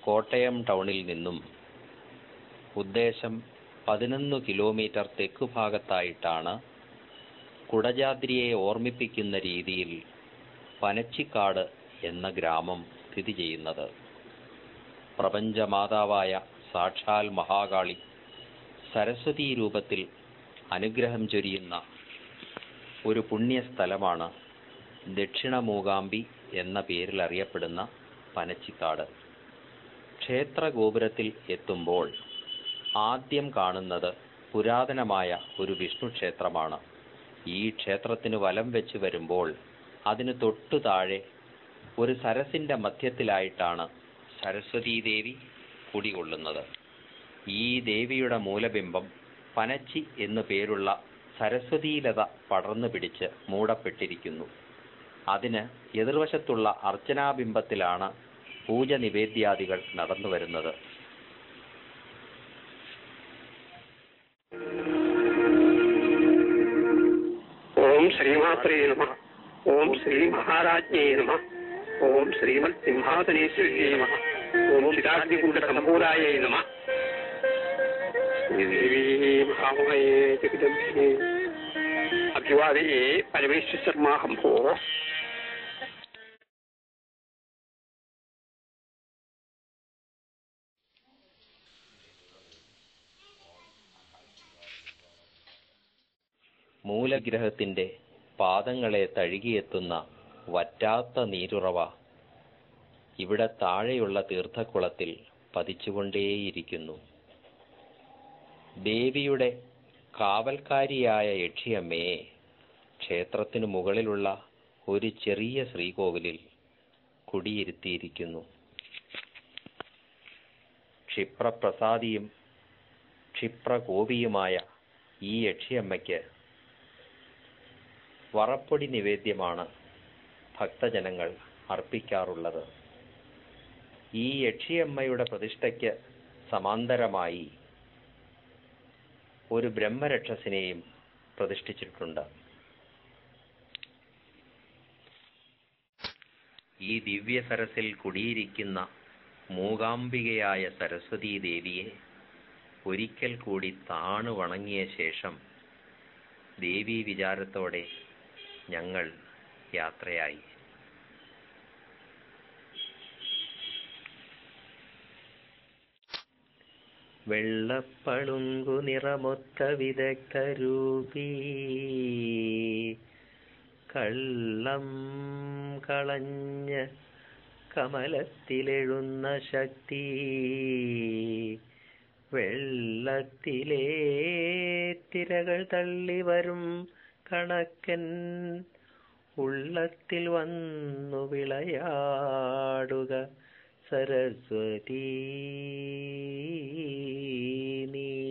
കോട്ടയം ടൗണിൽ നിന്നും ഉദ്ദേശം 11 കിലോമീറ്റർ തെക്കുഭാഗത്തായിട്ടാണ് കുടജാദ്രിയെ ഓർമ്മിപ്പിക്കുന്ന രീതിയിൽ പനച്ചിക്കാട് എന്ന ഗ്രാമം സ്ഥിതി ചെയ്യുന്നത്. പ്രപഞ്ചമാതാവായ സാക്ഷാൽ മഹാകാളി സരസ്വതീ രൂപത്തിൽ അനുഗ്രഹം ചൊരിയുന്ന ഒരു പുണ്യസ്ഥലമാണ് ദക്ഷിണ മൂകാംബി എന്ന പേരിൽ അറിയപ്പെടുന്ന പനച്ചിക്കാട്. ക്ഷേത്ര ഗോപുരത്തിൽ എത്തുമ്പോൾ ആദ്യം കാണുന്നത് പുരാതനമായ ഒരു വിഷ്ണു ക്ഷേത്രമാണ്. ഈ ക്ഷേത്രത്തിന് വലം വെച്ച് വരുമ്പോൾ അതിന് തൊട്ടു താഴെ ഒരു സരസിന്റെ മധ്യത്തിലായിട്ടാണ് സരസ്വതീ ദേവി കുടികൊള്ളുന്നത്. ഈ ദേവിയുടെ മൂലബിംബം പനച്ചി എന്നു പേരുള്ള സരസ്വതീലത പടർന്നു പിടിച്ച് മൂടപ്പെട്ടിരിക്കുന്നു. അതിന് എതിർവശത്തുള്ള അർച്ചനാബിംബത്തിലാണ് പൂജ നിവേദ്യാദികൾ നടന്നു വരുന്നത്. ഓം ശ്രീമാത്രേ നമഃ. ഓം ശ്രീ മഹാരാജ്ഞേ നമഃ. ഓം ശ്രീമത് സിംഹാസനേശ്വര്യേ നമഃ. ഓം ചിതാഗ്നികുണ്ഡ സംഭൂതായേ നമഃ. മഹാമയേ ജഗദംബികേ അഭിവാദയേ പരമേശ്വരമാഹം ഭോ. മൂലഗ്രഹത്തിന്റെ പാദങ്ങളെ തഴുകിയെത്തുന്ന വറ്റാത്ത നീരുറവ ഇവിടെ താഴെയുള്ള തീർത്ഥക്കുളത്തിൽ പതിച്ചുകൊണ്ടേയിരിക്കുന്നു. ദേവിയുടെ കാവൽക്കാരിയായ യക്ഷിയമ്മയെ ക്ഷേത്രത്തിനു മുകളിലുള്ള ഒരു ചെറിയ ശ്രീകോവിലിൽ കുടിയിരുത്തിയിരിക്കുന്നു. ക്ഷിപ്രപ്രസാദിയും ക്ഷിപ്രകോപിയുമായ ഈ യക്ഷിയമ്മയ്ക്ക് വറപ്പൊടി നിവേദ്യമാണ് ഭക്തജനങ്ങൾ അർപ്പിക്കാറുള്ളത്. ഈ യക്ഷിയമ്മയുടെ പ്രതിഷ്ഠയ്ക്ക് സമാന്തരമായി ഒരു ബ്രഹ്മരക്ഷസിനെയും പ്രതിഷ്ഠിച്ചിട്ടുണ്ട്. ഈ ദിവ്യ സരസിൽ കുടിയിരിക്കുന്ന മൂകാംബികയായ സരസ്വതീ ദേവിയെ ഒരിക്കൽ കൂടി താണു വണങ്ങിയ ശേഷം ദേവീ വിചാരത്തോടെ ഞങ്ങൾ യാത്രയായി. വെള്ളപ്പളുങ്കു നിറമൊത്ത വിദഗ്ധരൂപീ കള്ളം കളഞ്ഞ കമലത്തിലെഴുന്ന ശക്തി വെള്ളത്തിലെ തിരകൾ തള്ളി വരും കണക്കൻ ഉള്ളത്തിൽ വന്നു വിളയാടുക സരസ്വതീ നീ.